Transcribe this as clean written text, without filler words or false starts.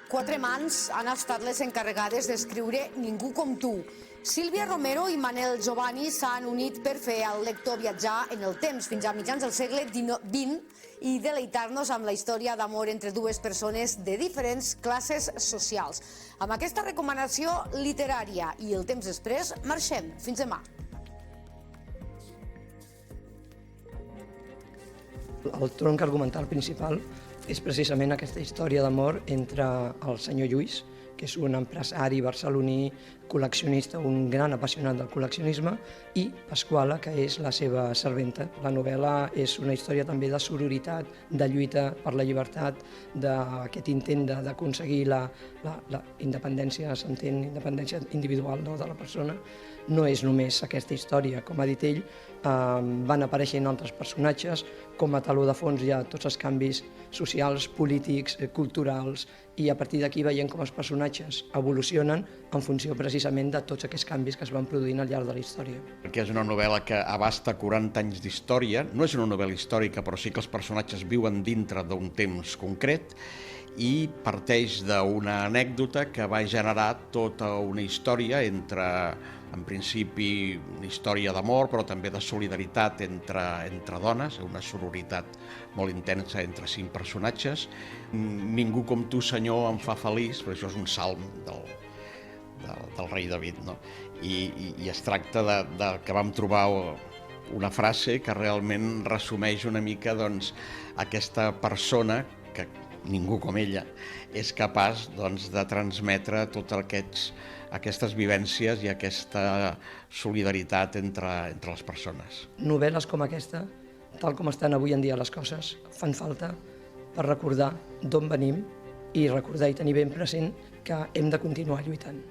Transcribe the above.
4 mans han estat les encarregades d'escriure Ningú com tu. Sílvia Romero i Manel Giovanni s'han unit per fer al lector viatjar en el temps fins a mitjans del segle XX i deleitar-nos amb la història d'amor entre dues persones de diferents classes socials. Amb aquesta recomanació literària i el temps després, marxem. Fins demà. El tronc argumental principal és precisament aquesta història d'amor entre el senyor Lluís, que és un empresari barceloní, col·leccionista, un gran apassionat del col·leccionisme, i Pasquala, que és la seva serventa. La novel·la és una història també de sororitat, de lluita per la llibertat, d'aquest intent d'aconseguir la independència, s'entén, independència individual de la persona. No és només aquesta història, com ha dit ell, van apareixent altres personatges, com a taló de fons hi ha tots els canvis socials, polítics, culturals, i a partir d'aquí veiem com els personatges evolucionen en funció precisament de tots aquests canvis que es van produint al llarg de la història. Perquè és una novel·la que abasta 40 anys d'història, no és una novel·la històrica, però sí que els personatges viuen dintre d'un temps concret i parteix d'una anècdota que va generar tota una història entre, en principi, una història d'amor, però també de solidaritat entre dones, una sororitat molt intensa entre 5 personatges. Ningú com tu, senyor, em fa feliç, però això és un salm del rei David, no? I es tracta que vam trobar una frase que realment resumeix una mica aquesta persona que ningú com ella és capaç de transmetre totes aquestes vivències i aquesta solidaritat entre les persones. Novel·les com aquesta, tal com estan avui en dia les coses, fan falta per recordar d'on venim i recordar i tenir ben present que hem de continuar lluitant.